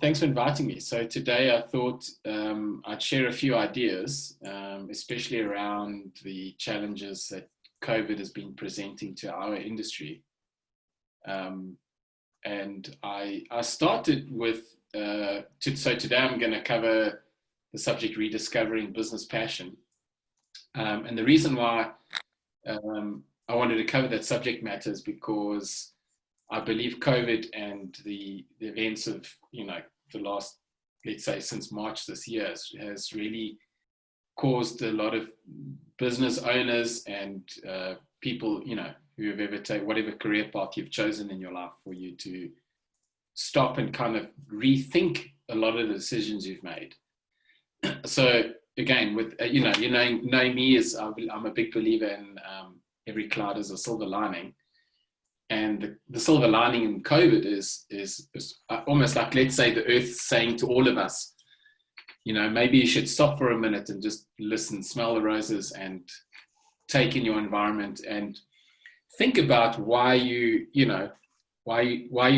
Thanks for inviting me. So today I thought I'd share a few ideas, especially around the challenges that COVID has been presenting to our industry. And I started with, so today I'm going to cover the subject rediscovering business passion. And the reason why I wanted to cover that subject matter is because I believe COVID and the events of, the last, let's say, since March this year has really caused a lot of business owners and people, who have ever taken whatever career path you've chosen in your life, for you to stop and kind of rethink a lot of the decisions you've made. So again, with, knowing me, is I'm a big believer in every cloud is a silver lining. And the silver lining in COVID is almost like, let's say, the earth saying to all of us, maybe you should stop for a minute and just listen, smell the roses, and take in your environment and think about why you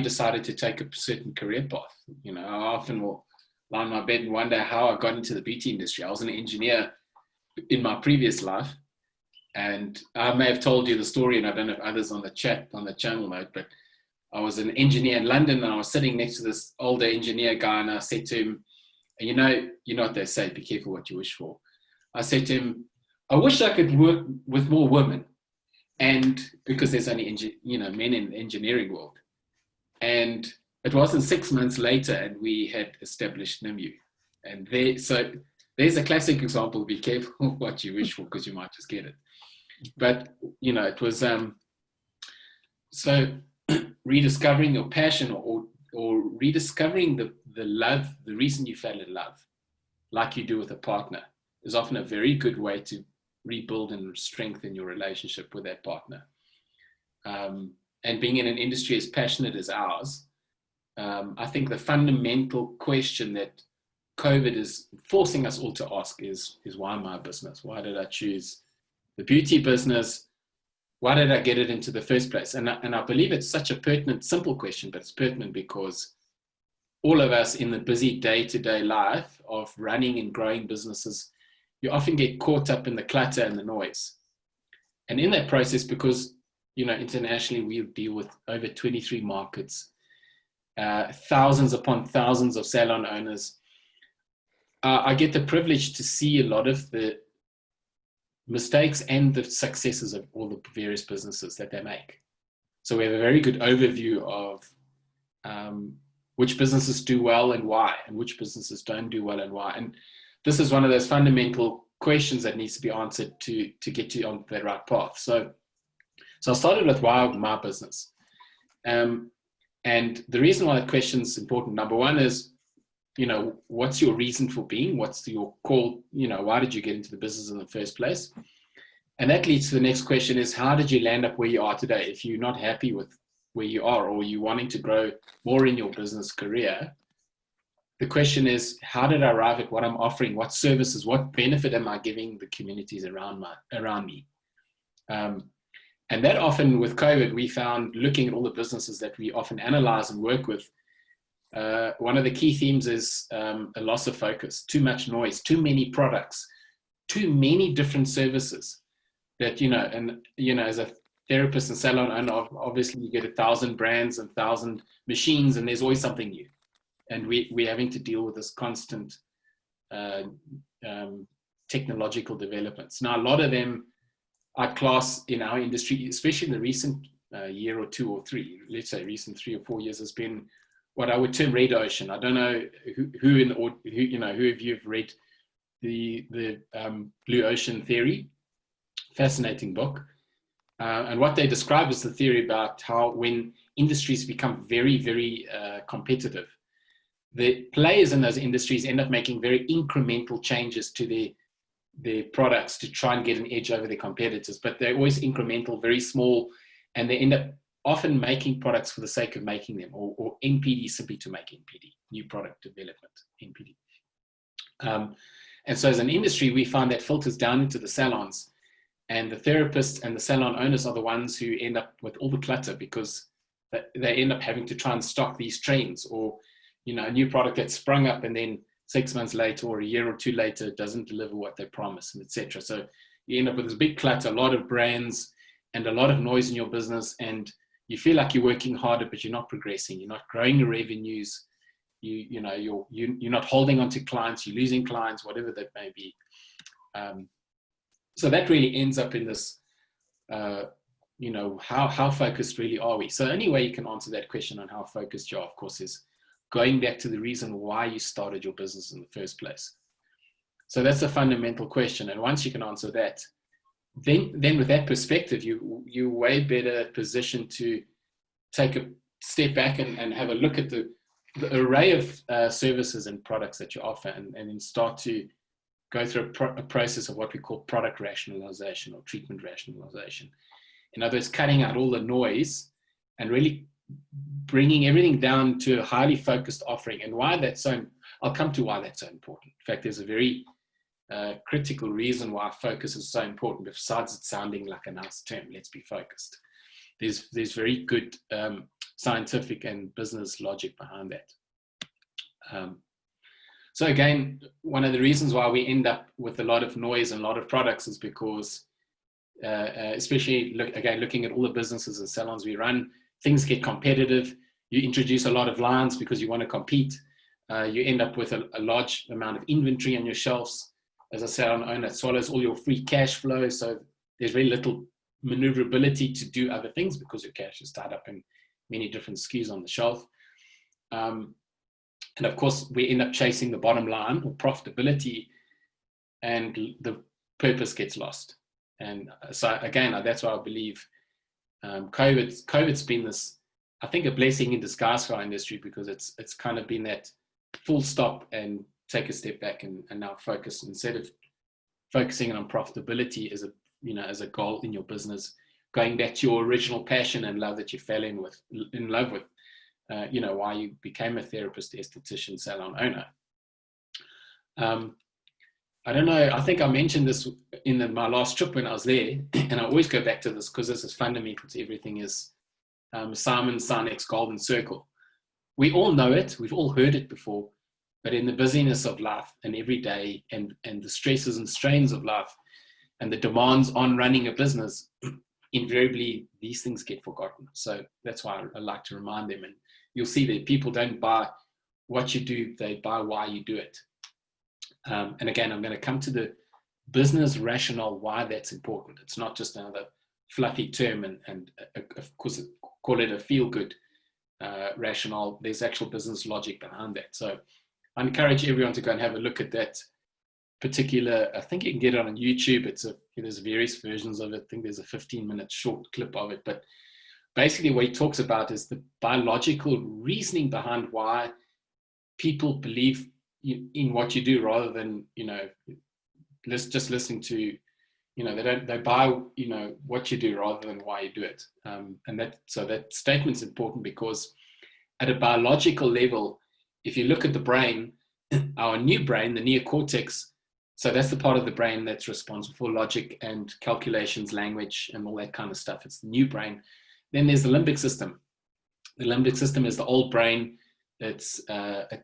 decided to take a certain career path. I often will lie in my bed and wonder how I got into the beauty industry. I was an engineer in my previous life. And I may have told you the story, and I don't know if others on the channel know, but I was an engineer in London, and I was sitting next to this older engineer guy, and I said to him, you know what they say, be careful what you wish for. I said to him, I wish I could work with more women, and because there's only men in the engineering world. And it wasn't 6 months later, and we had established Nimue. And there's a classic example. Be careful what you wish for, because you might just get it. But it was so rediscovering your passion, or rediscovering the love, the reason you fell in love, like you do with a partner, is often a very good way to rebuild and strengthen your relationship with that partner. And being in an industry as passionate as ours, I think the fundamental question that COVID is forcing us all to ask is why my business? Why did I choose the beauty business? Why did I get it into the first place? And I believe it's such a pertinent, simple question, but it's pertinent because all of us in the busy day-to-day life of running and growing businesses, you often get caught up in the clutter and the noise. And in that process, because, internationally we deal with over 23 markets, thousands upon thousands of salon owners, I get the privilege to see a lot of the mistakes and the successes of all the various businesses that they make. So we have a very good overview of which businesses do well and why, and which businesses don't do well and why. And this is one of those fundamental questions that needs to be answered to get you on the right path. So I started with why my business. And the reason why that question is important, number one, is, what's your reason for being? What's your call? Why did you get into the business in the first place? And that leads to the next question is, how did you land up where you are today? If you're not happy with where you are, or you're wanting to grow more in your business career, the question is, how did I arrive at what I'm offering? What services, what benefit am I giving the communities around me? And that often with COVID, we found, looking at all the businesses that we often analyze and work with, one of the key themes is a loss of focus, too much noise, too many products, too many different services that, as a therapist and salon owner, obviously you get 1,000 brands and 1,000 machines, and there's always something new. And we're having to deal with this constant technological developments. Now, a lot of them I class in our industry, especially in the recent year or two or three, let's say recent 3 or 4 years, has been what I would term red ocean. I don't know who of you have read the Blue Ocean Theory. Fascinating book. And what they describe is the theory about how when industries become very, very competitive, the players in those industries end up making very incremental changes to their products to try and get an edge over their competitors. But they're always incremental, very small, and they end up often making products for the sake of making them, or NPD simply to make NPD, new product development, NPD. And so as an industry, we find that filters down into the salons, and the therapists and the salon owners are the ones who end up with all the clutter, because they end up having to try and stock these trends, or a new product that sprung up and then 6 months later or a year or two later doesn't deliver what they promise, and etc. So you end up with this big clutter, a lot of brands and a lot of noise in your business, and you feel like you're working harder, but you're not progressing. You're not growing your revenues. You're not holding on to clients. You're losing clients, whatever that may be. So that really ends up in this, how focused really are we? So the only way you can answer that question on how focused you are, of course, is going back to the reason why you started your business in the first place. So that's a fundamental question. And once you can answer that, then with that perspective, you're way better positioned to take a step back and have a look at the array of services and products that you offer, and then start to go through a process of what we call product rationalization or treatment rationalization. In other words, cutting out all the noise and really bringing everything down to a highly focused offering. And why that's so, I'll come to why that's so important. In fact, there's a very critical reason why focus is so important, besides it sounding like a nice term, let's be focused. There's very good scientific and business logic behind that. So again, one of the reasons why we end up with a lot of noise and a lot of products is because, especially looking at all the businesses and salons we run, things get competitive. You introduce a lot of lines because you want to compete. You end up with a large amount of inventory on your shelves. As a salon owner, it swallows all your free cash flow. So there's very little maneuverability to do other things because your cash is tied up in many different SKUs on the shelf. And of course, we end up chasing the bottom line or profitability, and the purpose gets lost. And so again, that's why I believe COVID's been this, I think, a blessing in disguise for our industry, because it's kind of been that full stop and take a step back and now focus, instead of focusing on profitability as a goal in your business, going back to your original passion and love that you fell in love with, why you became a therapist, esthetician, salon owner. I don't know, I think I mentioned this in my last trip when I was there, and I always go back to this because this is fundamental to everything, is Simon Sinek's golden circle. We all know it, we've all heard it before, but in the busyness of life and every day, and the stresses and strains of life and the demands on running a business, invariably these things get forgotten. So that's why I like to remind them. And you'll see that people don't buy what you do, they buy why you do it. And again, I'm going to come to the business rationale, why that's important. It's not just another fluffy term and of course, call it a feel-good rationale. There's actual business logic behind that. So I encourage everyone to go and have a look at that particular, I think you can get it on YouTube. There's various versions of it. I think there's a 15-minute short clip of it. But basically what he talks about is the biological reasoning behind why people believe in what you do, rather than, just listening to, they buy, what you do rather than why you do it. And that statement's important because at a biological level, if you look at the brain, our new brain, the neocortex, so that's the part of the brain that's responsible for logic and calculations, language, and all that kind of stuff. It's the new brain. Then there's the limbic system. The limbic system is the old brain. It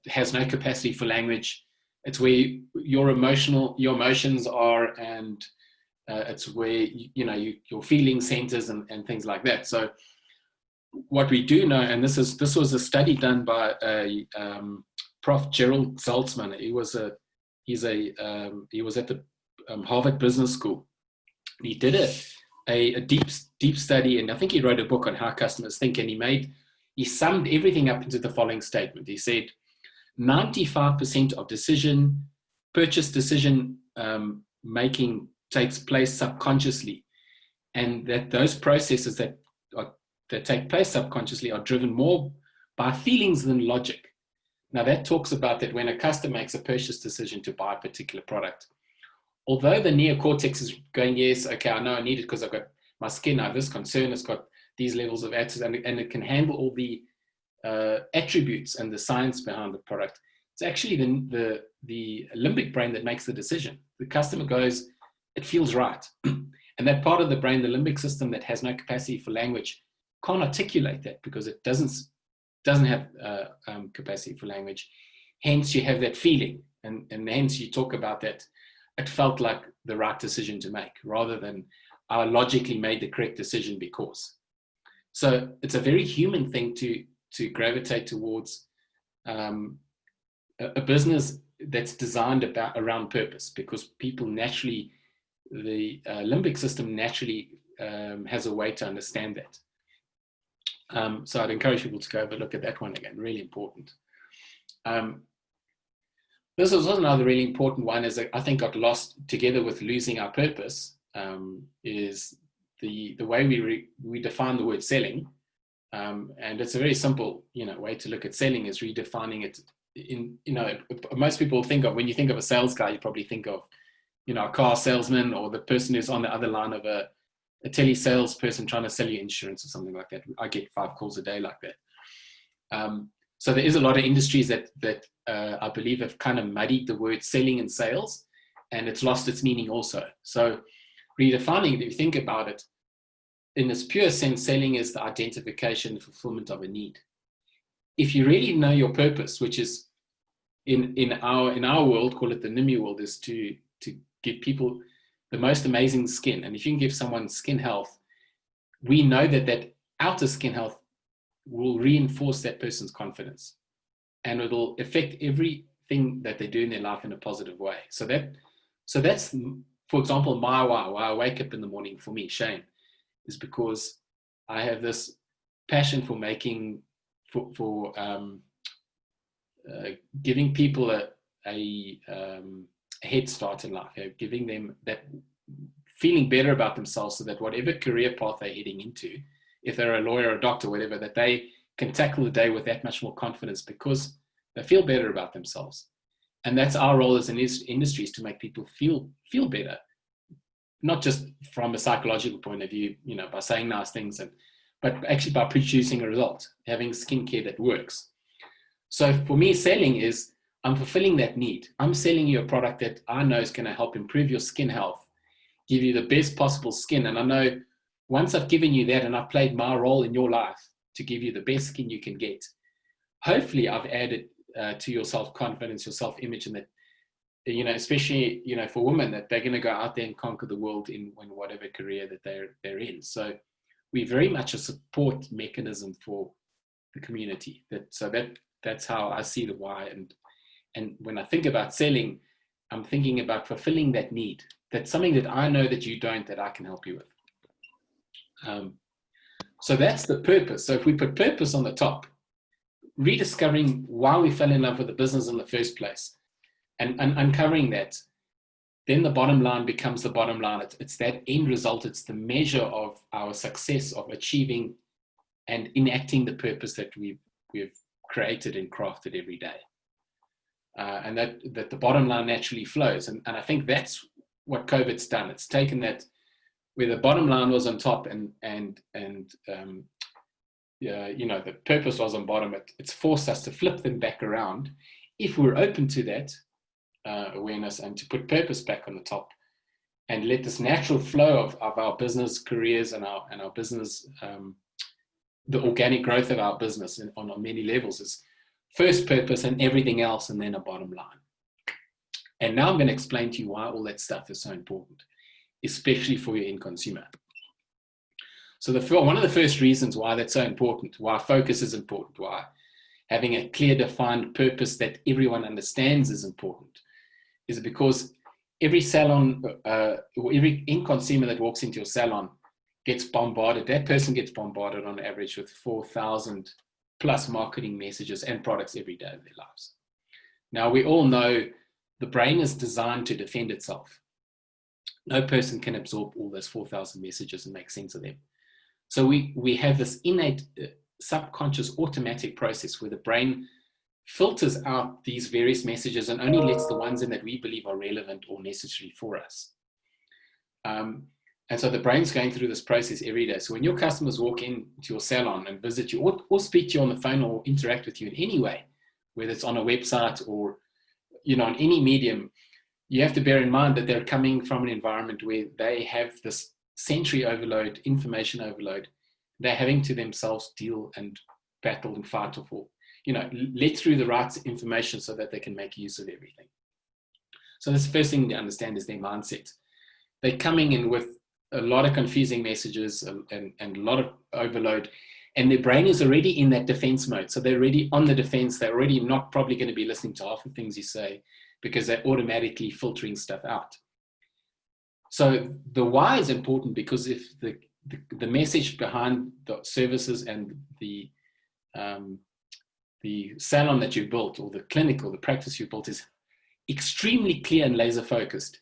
has no capacity for language. It's where your emotions are, and it's where your feeling centers and things like that. So what we do know, and this was a study done by Prof. Gerald Saltzman. He was at the Harvard Business School. He did a deep study, and I think he wrote a book on how customers think, and he summed everything up into the following statement. He said 95% of purchase decision making takes place subconsciously, and that those processes that take place subconsciously are driven more by feelings than logic. Now that talks about that when a customer makes a purchase decision to buy a particular product, although the neocortex is going, yes, okay, I know I need it because I've got my skin, I have this concern, it's got these levels of access, and it can handle all the attributes and the science behind the product. It's actually the limbic brain that makes the decision. The customer goes, it feels right. And that part of the brain, the limbic system that has no capacity for language, can't articulate that because it doesn't doesn't have capacity for language. Hence, you have that feeling, and hence you talk about that. It felt like the right decision to make, rather than I logically made the correct decision because. So it's a very human thing to gravitate towards a business that's designed around purpose, because people naturally, the limbic system naturally has a way to understand that. So I'd encourage people to go have a look at that one again, really important. This was another really important one, is I think got lost together with losing our purpose, is the way we define the word selling. And it's a very simple, way to look at selling, is redefining it in, most people think of, when you think of a sales guy, you probably think of, a car salesman, or the person who's on the other line of a telesales person trying to sell you insurance or something like that. I get 5 calls a day like that. So there is a lot of industries that I believe have kind of muddied the word selling and sales, and it's lost its meaning also. So redefining it, if you think about it, in its pure sense, selling is the identification and fulfillment of a need. If you really know your purpose, which is in our world, call it the Nimue world, is to give people the most amazing skin. And if you can give someone skin health, we know that outer skin health will reinforce that person's confidence, and it'll affect everything that they do in their life in a positive way. So that's, for example, my why I wake up in the morning for me, Shane, is because I have this passion for making, for giving people a head start in life, giving them that feeling better about themselves, so that whatever career path they're heading into, if they're a lawyer or a doctor, whatever, that they can tackle the day with that much more confidence, because they feel better about themselves. And that's our role as an industry, is to make people feel better, not just from a psychological point of view, by saying nice things, but actually by producing a result, having skincare that works. So for me, selling is, I'm fulfilling that need. I'm selling you a product that I know is going to help improve your skin health, give you the best possible skin. And I know once I've given you that, and I've played my role in your life to give you the best skin you can get, hopefully I've added to your self-confidence, your self-image, and that, especially, for women, that they're going to go out there and conquer the world in whatever career that they're in. So we're very much a support mechanism for the community. That's how I see the why. And when I think about selling, I'm thinking about fulfilling that need. That's something that I know that you don't, that I can help you with. So that's the purpose. So if we put purpose on the top, rediscovering why we fell in love with the business in the first place, and uncovering that, then the bottom line becomes the bottom line. It's that end result. It's the measure of our success of achieving and enacting the purpose that we've created and crafted every day. And that the bottom line naturally flows. And I think that's what COVID's done. It's taken that, where the bottom line was on top and the purpose was on bottom. It's forced us to flip them back around, if we're open to that awareness, and to put purpose back on the top, and let this natural flow of our business careers and our business, the organic growth of our business on many levels, is first purpose and everything else, and then a bottom line. And now I'm going to explain to you why all that stuff is so important, especially for your end consumer. So one of the first reasons why that's so important, why focus is important, why having a clear, defined purpose that everyone understands is important, is because every salon, or every end consumer that walks into your salon gets bombarded. That person gets bombarded on average with 4,000 plus marketing messages and products every day of their lives. Now, we all know the brain is designed to defend itself. No person can absorb all those 4,000 messages and make sense of them. So we have this innate subconscious automatic process where the brain filters out these various messages and only lets the ones in that we believe are relevant or necessary for us. And so the brain's going through this process every day. So when your customers walk into your salon and visit you, or speak to you on the phone, or interact with you in any way, whether it's on a website or on any medium, you have to bear in mind that they're coming from an environment where they have this sensory overload, information overload. They're having to themselves deal and battle and fight for, let through the right information so that they can make use of everything. So that's the first thing to understand is their mindset. They're coming in with a lot of confusing messages and a lot of overload, and their brain is already in that defense mode. So they're already on the defense. They're already not probably going to be listening to half the things you say because they're automatically filtering stuff out. So the why is important, because if the message behind the services and the salon that you built, or the clinic or the practice you built, is extremely clear and laser focused,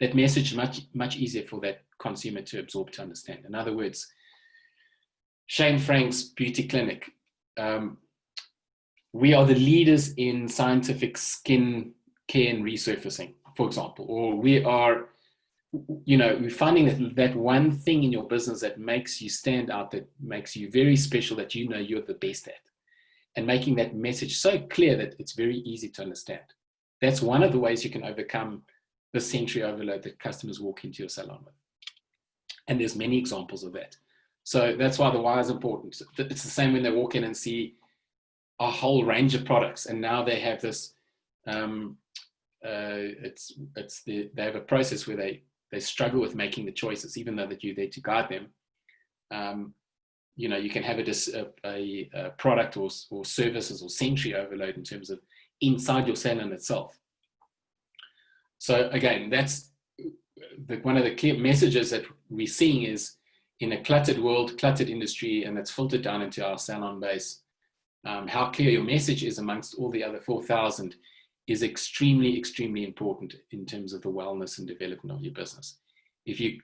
that message is much easier for that consumer to absorb, to understand. In other words, Shane Franck's beauty clinic, we are the leaders in scientific skin care and resurfacing, for example, or we're finding that one thing in your business that makes you stand out, that makes you very special, that you're the best at, and making that message so clear that it's very easy to understand. That's one of the ways you can overcome the sensory overload that customers walk into your salon with. And there's many examples of that. So that's why the why is important. It's the same when they walk in and see a whole range of products, and now they have this, they have a process where they struggle with making the choices, even though that you're there to guide them. You can have a product or services or sensory overload in terms of inside your salon itself. So again, that's one of the clear messages that we're seeing is, in a cluttered world, cluttered industry, and that's filtered down into our salon base, how clear your message is amongst all the other 4,000 is extremely, extremely important in terms of the wellness and development of your business. If you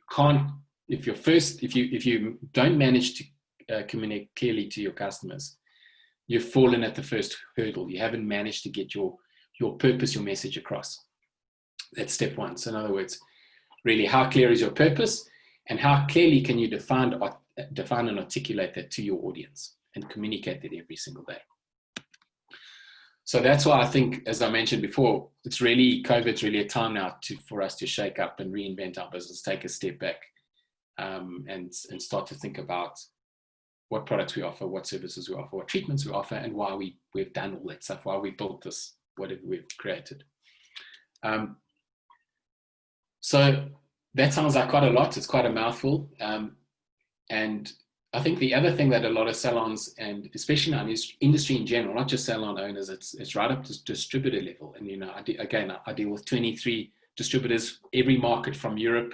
don't manage to communicate clearly to your customers, you've fallen at the first hurdle. You haven't managed to get your purpose, your message across. That's step one. So in other words, really, how clear is your purpose, and how clearly can you define and articulate that to your audience and communicate that every single day. So that's why I think, as I mentioned before, COVID's really a time now for us to shake up and reinvent our business, take a step back, and start to think about what products we offer, what services we offer, what treatments we offer, and why we've done all that stuff, why we built this, whatever we've created. So that sounds like quite a lot. It's quite a mouthful. And I think the other thing that a lot of salons, and especially in our industry in general, not just salon owners, it's right up to distributor level. And, I deal with 23 distributors, every market from Europe,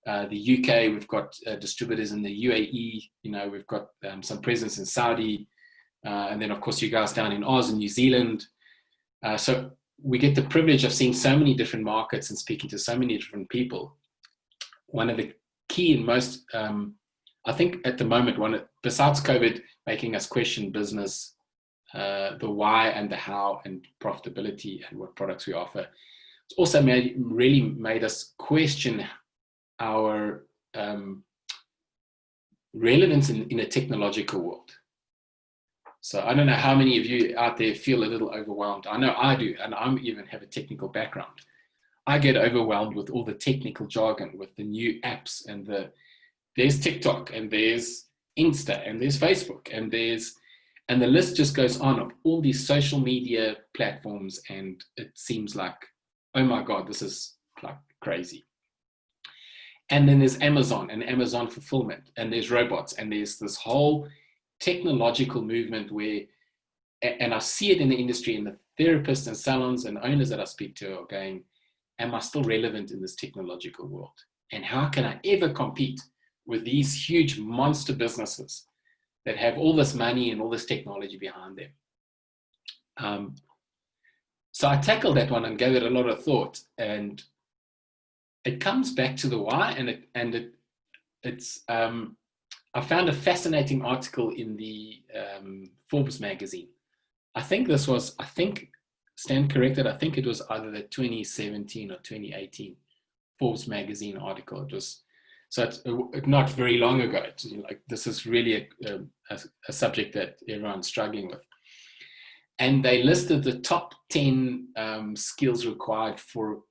the UK, we've got distributors in the UAE, we've got some presence in Saudi, and then of course you guys down in Oz and New Zealand. So we get the privilege of seeing so many different markets and speaking to so many different people. One of the key and most, I think at the moment, besides COVID making us question business, the why and the how and profitability and what products we offer, it's also really made us question our relevance in a technological world. So I don't know how many of you out there feel a little overwhelmed. I know I do, and I even have a technical background. I get overwhelmed with all the technical jargon, with the new apps, and there's TikTok, and there's Insta, and there's Facebook, and the list just goes on of all these social media platforms, and it seems like, oh my God, this is like crazy. And then there's Amazon and Amazon fulfillment, and there's robots, and there's this whole technological movement where, and I see it in the industry, and the therapists and salons and owners that I speak to are going, am I still relevant in this technological world? And how can I ever compete with these huge monster businesses that have all this money and all this technology behind them? So I tackled that one and gave it a lot of thought, and it comes back to the why, and it's I found a fascinating article in the Forbes magazine. I think stand corrected, I think it was either the 2017 or 2018 Forbes magazine article. It was, so it's not very long ago. It's like, this is really a subject that everyone's struggling with. And they listed the top 10 skills required for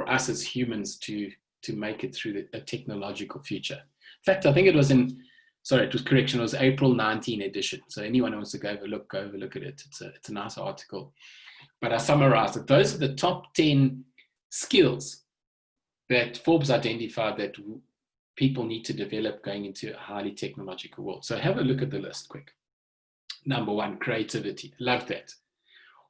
us as humans to make it through a technological future. In fact, I think it was in sorry, it was correction. It was April 19 edition. So anyone who wants to go overlook at it. It's a nice article. But I summarized it. Those are the top 10 skills that Forbes identified that people need to develop going into a highly technological world. So have a look at the list quick. Number 1, creativity. Love that.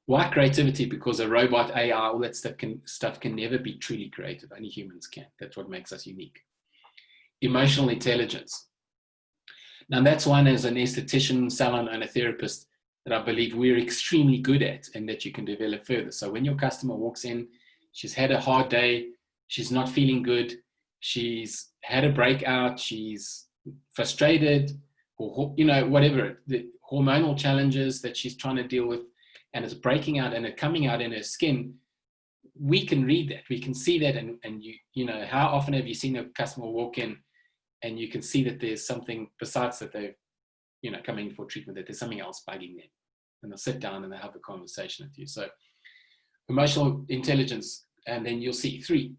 Why creativity? Because a robot, AI, all that stuff can never be truly creative. Only humans can. That's what makes us unique. Emotional intelligence. Now that's one as an esthetician, salon owner, therapist that I believe we're extremely good at and that you can develop further. So when your customer walks in, she's had a hard day, she's not feeling good, she's had a breakout, she's frustrated, or whatever, the hormonal challenges that she's trying to deal with, and it's breaking out and it coming out in her skin, we can read that, we can see that, and you know, how often have you seen a customer walk in and you can see that there's something besides that they're, you know, coming for treatment, that there's something else bugging them, and they'll sit down and they'll have a conversation with you. So emotional intelligence, and then you'll see 3,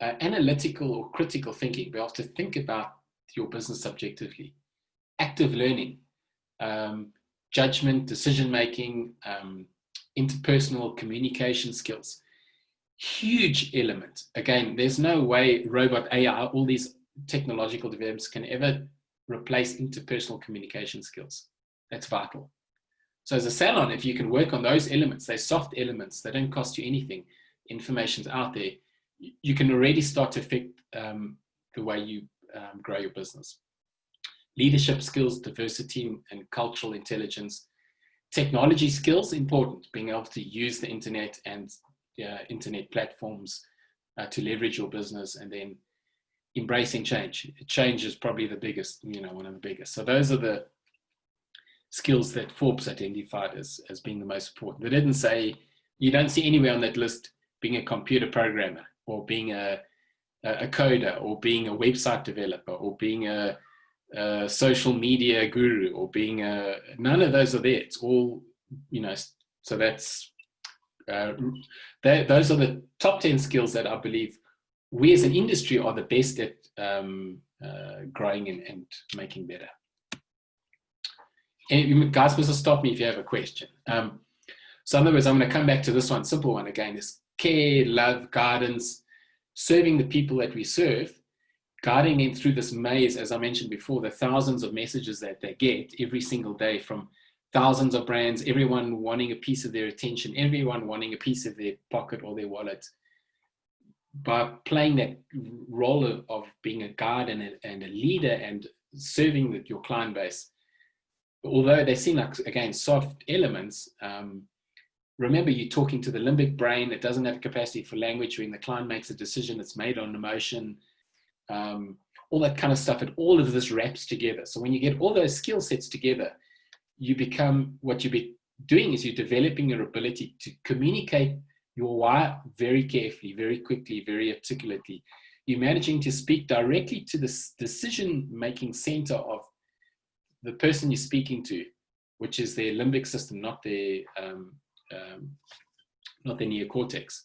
analytical or critical thinking. We have to think about your business subjectively. Active learning, judgment, decision-making, interpersonal communication skills. Huge element. Again, there's no way robot, AI, all these technological developments can ever replace interpersonal communication skills. That's vital. So as a salon, if you can work on those elements, they're soft elements, they don't cost you anything, information's out there, you can already start to affect the way you grow your business. Leadership skills, diversity and cultural intelligence. Technology skills, important, being able to use the internet and internet platforms to leverage your business, and then embracing change. Change is probably the biggest, one of the biggest. So those are the skills that Forbes identified as being the most important. They didn't say, you don't see anywhere on that list being a computer programmer or being a coder or being a website developer or being a social media guru or being none of those are there. It's all, so that's, those are the top 10 skills that I believe we as an industry are the best at growing and making better. And you guys must stop me if you have a question. So in other words, I'm going to come back to this one, simple one again, is care, love, guidance, serving the people that we serve, guiding them through this maze, as I mentioned before, the thousands of messages that they get every single day from thousands of brands, everyone wanting a piece of their attention, everyone wanting a piece of their pocket or their wallet. By playing that role of being a guide and a leader and serving your client base, although they seem like, again, soft elements, remember you're talking to the limbic brain. It doesn't have capacity for language. When the client makes a decision, it's made on emotion, all that kind of stuff, and all of this wraps together. So when you get all those skill sets together, you become, what you're doing is you're developing your ability to communicate your why very carefully, very quickly, very articulately. You're managing to speak directly to the decision-making center of the person you're speaking to, which is their limbic system, not their neocortex.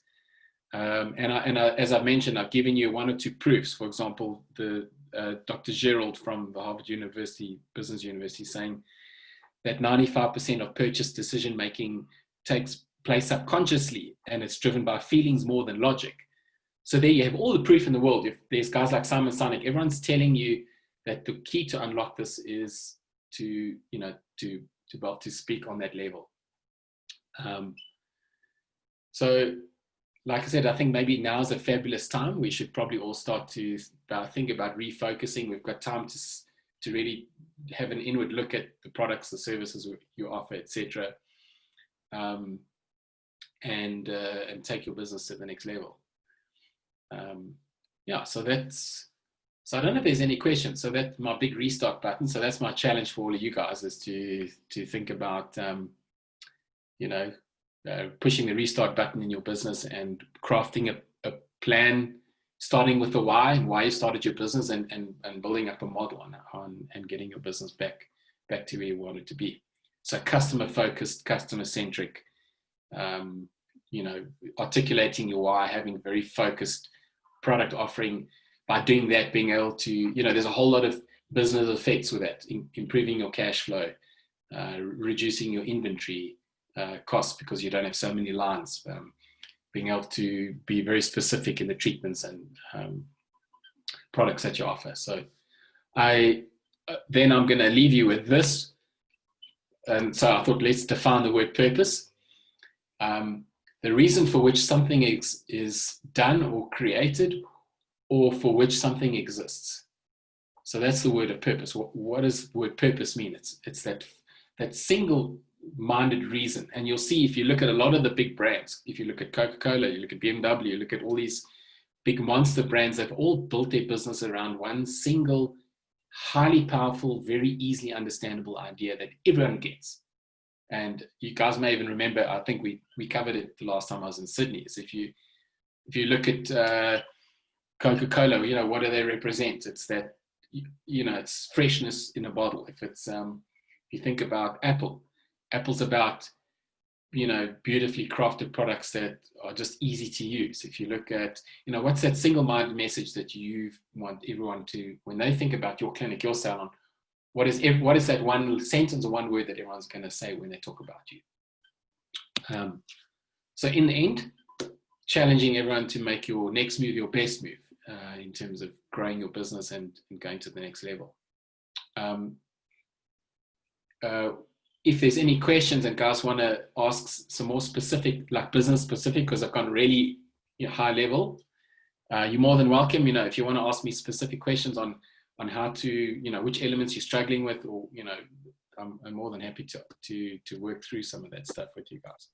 As I've mentioned, I've given you 1 or 2 proofs. For example, the Dr. Gerald from the Harvard University Business University saying that 95% of purchase decision-making takes place subconsciously, and it's driven by feelings more than logic. So there you have all the proof in the world. If there's guys like Simon Sinek, everyone's telling you that the key to unlock this is to be able to speak on that level. So like I said, I think maybe now is a fabulous time. We should probably all start to think about refocusing. We've got time to really have an inward look at the products, the services you offer, etc. And take your business to the next level. So I don't know if there's any questions. So that's my big restock button. So that's my challenge for all of you guys, is to think about, pushing the restart button in your business and crafting a plan, starting with the why you started your business, and building up a model and getting your business back to where you want it to be. So customer focused, customer centric, articulating your why, having very focused product offering. By doing that, being able to, there's a whole lot of business effects with that, improving your cash flow, reducing your inventory costs because you don't have so many lines, being able to be very specific in the treatments and products that you offer. So then I'm going to leave you with this. And so I thought, let's define the word purpose. The reason for which something is done or created, or for which something exists. So that's the word of purpose. What does the word purpose mean? It's that single-minded reason. And you'll see if you look at a lot of the big brands, if you look at Coca-Cola, you look at BMW, you look at all these big monster brands, they've all built their business around one single, highly powerful, very easily understandable idea that everyone gets. And you guys may even remember, I think we covered it the last time I was in Sydney, is if you look at Coca-Cola, you know, what do they represent? It's that, you know, it's freshness in a bottle. If it's, if you think about Apple's about, you know, beautifully crafted products that are just easy to use. If you look at, you know, what's that single-minded message that you want everyone to, when they think about your clinic, your salon, what is that one sentence or one word that everyone's going to say when they talk about you? So in the end, challenging everyone to make your next move your best move in terms of growing your business and going to the next level. If there's any questions and guys want to ask some more specific, like business specific, because I've gone really high level, you're more than welcome. You know, if you want to ask me specific questions on how to, you know, which elements you're struggling with, or, you know, I'm more than happy to work through some of that stuff with you guys.